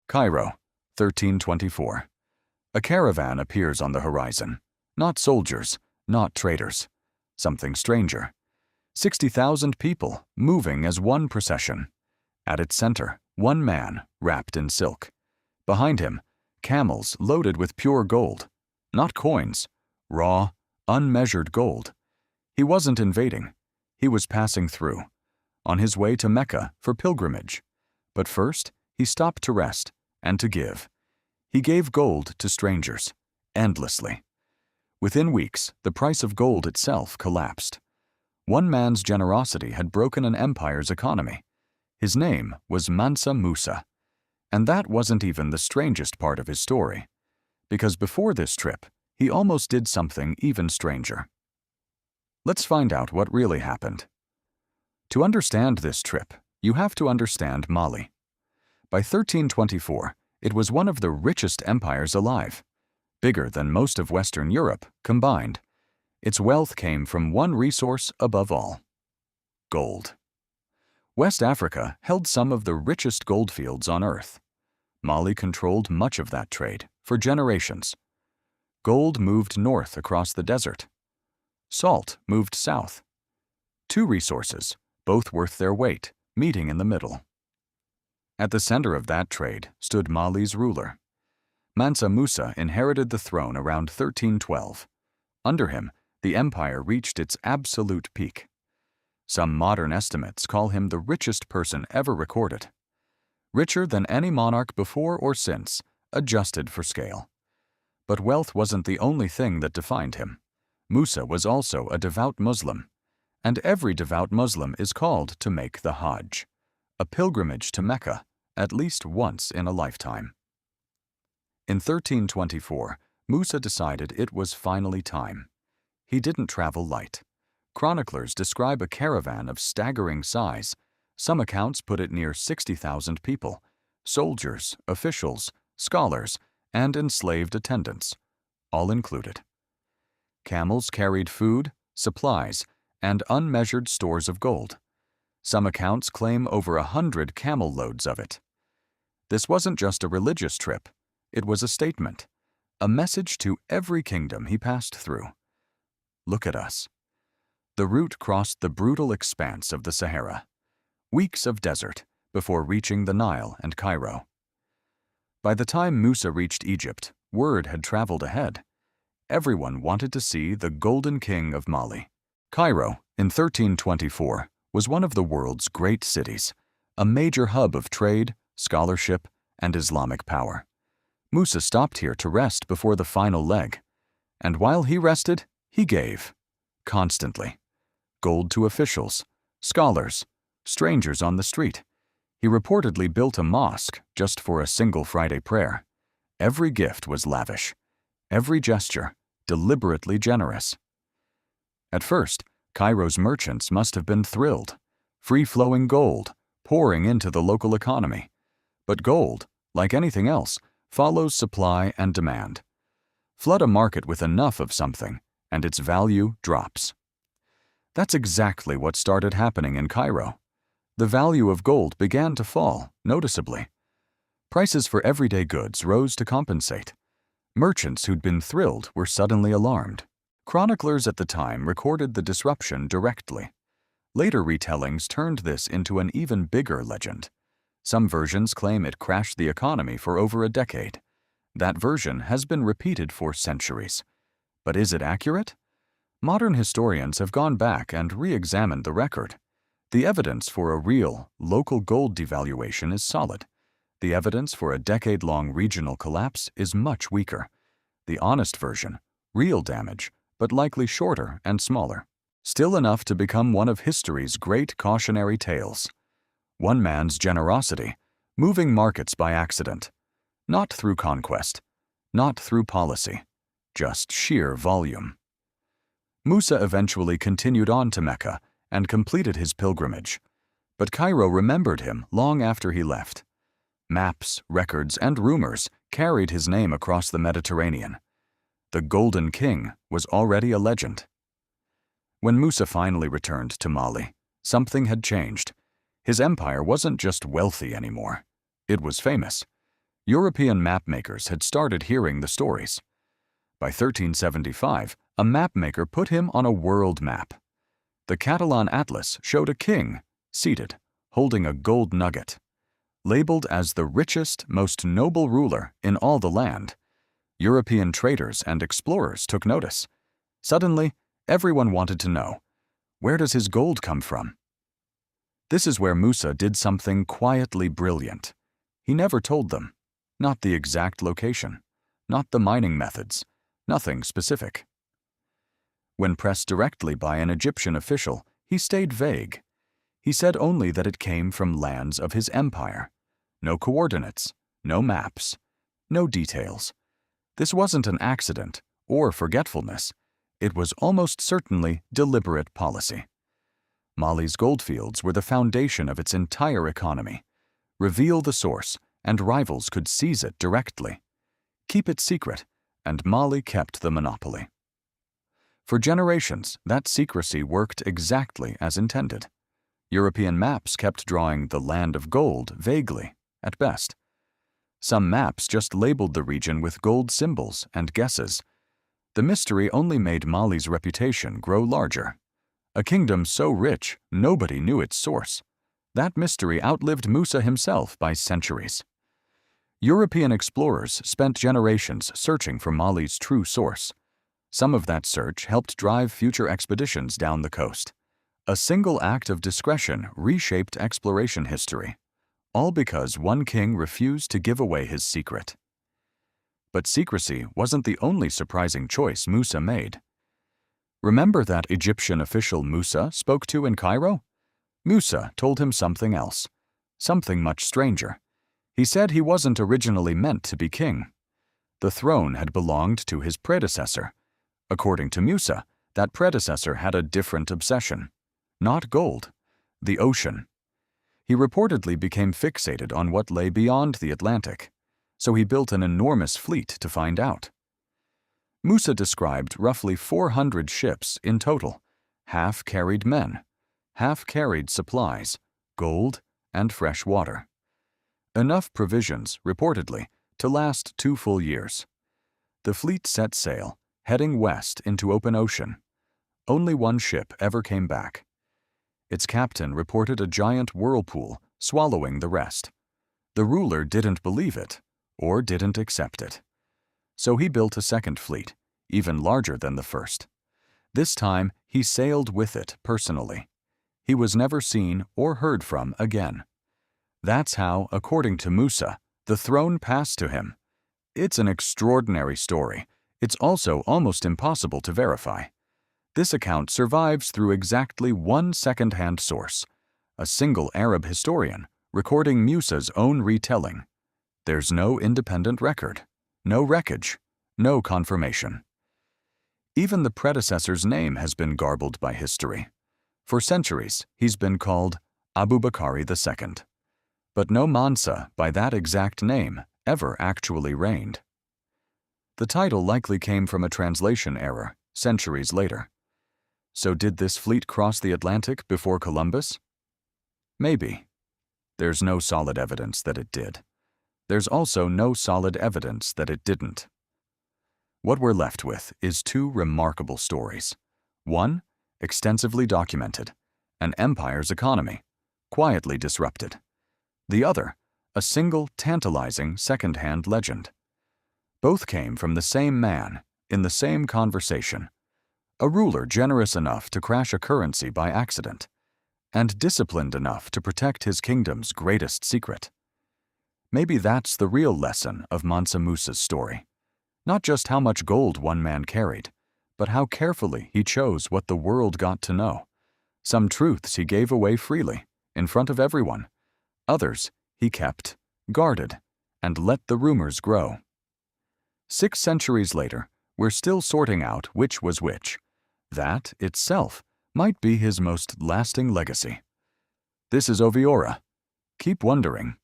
Cairo, 1324. A caravan appears on the horizon. Not soldiers, not traders. Something stranger. 60,000 people, moving as one procession. At its center, one man, wrapped in silk. Behind him, camels loaded with pure gold. Not coins, raw, unmeasured gold. He wasn't invading. He was passing through, on his way to Mecca for pilgrimage. But first, he stopped to rest and to give. He gave gold to strangers, endlessly. Within weeks, the price of gold itself collapsed. One man's generosity had broken an empire's economy. His name was Mansa Musa. And that wasn't even the strangest part of his story, because before this trip, he almost did something even stranger. Let's find out what really happened. To understand this trip, you have to understand Mali. By 1324, it was one of the richest empires alive, bigger than most of Western Europe combined. Its wealth came from one resource above all: gold. West Africa held some of the richest gold fields on Earth. Mali controlled much of that trade for generations. Gold moved north across the desert. Salt moved south. Two resources, both worth their weight, meeting in the middle. At the center of that trade stood Mali's ruler. Mansa Musa inherited the throne around 1312. Under him, the empire reached its absolute peak. Some modern estimates call him the richest person ever recorded. Richer than any monarch before or since, adjusted for scale. But wealth wasn't the only thing that defined him. Musa was also a devout Muslim, and every devout Muslim is called to make the Hajj, a pilgrimage to Mecca, at least once in a lifetime. In 1324, Musa decided it was finally time. He didn't travel light. Chroniclers describe a caravan of staggering size. Some accounts put it near 60,000 people, soldiers, officials, scholars, and enslaved attendants, all included. Camels carried food, supplies, and unmeasured stores of gold. Some accounts claim over 100 camel loads of it. This wasn't just a religious trip. It was a statement, a message to every kingdom he passed through. Look at us. The route crossed the brutal expanse of the Sahara. Weeks of desert before reaching the Nile and Cairo. By the time Musa reached Egypt, word had traveled ahead. Everyone wanted to see the Golden King of Mali. Cairo, in 1324, was one of the world's great cities, a major hub of trade, scholarship, and Islamic power. Musa stopped here to rest before the final leg. And while he rested, he gave. Constantly. Gold to officials, scholars, strangers on the street. He reportedly built a mosque just for a single Friday prayer. Every gift was lavish. Every gesture, deliberately generous. At first, Cairo's merchants must have been thrilled. Free-flowing gold, pouring into the local economy. But gold, like anything else, follows supply and demand. Flood a market with enough of something, and its value drops. That's exactly what started happening in Cairo. The value of gold began to fall, noticeably. Prices for everyday goods rose to compensate. Merchants who'd been thrilled were suddenly alarmed. Chroniclers at the time recorded the disruption directly. Later retellings turned this into an even bigger legend. Some versions claim it crashed the economy for over a decade. That version has been repeated for centuries. But is it accurate? Modern historians have gone back and re-examined the record. The evidence for a real, local gold devaluation is solid. The evidence for a decade-long regional collapse is much weaker. The honest version, real damage, but likely shorter and smaller. Still enough to become one of history's great cautionary tales. One man's generosity, moving markets by accident. Not through conquest, not through policy, just sheer volume. Musa eventually continued on to Mecca and completed his pilgrimage. But Cairo remembered him long after he left. Maps, records, and rumors carried his name across the Mediterranean. The Golden King was already a legend. When Musa finally returned to Mali, something had changed. His empire wasn't just wealthy anymore. It was famous. European mapmakers had started hearing the stories. By 1375, a mapmaker put him on a world map. The Catalan atlas showed a king, seated, holding a gold nugget. Labeled as the richest, most noble ruler in all the land, European traders and explorers took notice. Suddenly, everyone wanted to know, where does his gold come from? This is where Musa did something quietly brilliant. He never told them, not the exact location, not the mining methods, nothing specific. When pressed directly by an Egyptian official, he stayed vague. He said only that it came from lands of his empire. No coordinates, no maps, no details. This wasn't an accident or forgetfulness. It was almost certainly deliberate policy. Mali's goldfields were the foundation of its entire economy. Reveal the source, and rivals could seize it directly. Keep it secret, and Mali kept the monopoly. For generations, that secrecy worked exactly as intended. European maps kept drawing the land of gold vaguely, at best. Some maps just labeled the region with gold symbols and guesses. The mystery only made Mali's reputation grow larger. A kingdom so rich, nobody knew its source. That mystery outlived Musa himself by centuries. European explorers spent generations searching for Mali's true source. Some of that search helped drive future expeditions down the coast. A single act of discretion reshaped exploration history, all because one king refused to give away his secret. But secrecy wasn't the only surprising choice Musa made. Remember that Egyptian official Musa spoke to in Cairo? Musa told him something else, something much stranger. He said he wasn't originally meant to be king. The throne had belonged to his predecessor. According to Musa, that predecessor had a different obsession. Not gold, the ocean. He reportedly became fixated on what lay beyond the Atlantic, so he built an enormous fleet to find out. Musa described roughly 400 ships in total. Half carried men, half carried supplies, gold, and fresh water. Enough provisions, reportedly, to last 2 full years. The fleet set sail, heading west into open ocean. Only one ship ever came back. Its captain reported a giant whirlpool swallowing the rest. The ruler didn't believe it, or didn't accept it. So he built a second fleet, even larger than the first. This time, he sailed with it personally. He was never seen or heard from again. That's how, according to Musa, the throne passed to him. It's an extraordinary story. It's also almost impossible to verify. This account survives through exactly one second-hand source, a single Arab historian recording Musa's own retelling. There's no independent record, no wreckage, no confirmation. Even the predecessor's name has been garbled by history. For centuries, he's been called Abu Bakr II. But no Mansa by that exact name ever actually reigned. The title likely came from a translation error, centuries later. So did this fleet cross the Atlantic before Columbus? Maybe. There's no solid evidence that it did. There's also no solid evidence that it didn't. What we're left with is 2 remarkable stories. One, extensively documented, an empire's economy, quietly disrupted. The other, a single tantalizing second-hand legend. Both came from the same man, in the same conversation. A ruler generous enough to crash a currency by accident, and disciplined enough to protect his kingdom's greatest secret. Maybe that's the real lesson of Mansa Musa's story. Not just how much gold one man carried, but how carefully he chose what the world got to know. Some truths he gave away freely, in front of everyone. Others he kept, guarded, and let the rumors grow. 6 centuries later, we're still sorting out which was which. That, itself, might be his most lasting legacy. This is Oviora. Keep wondering.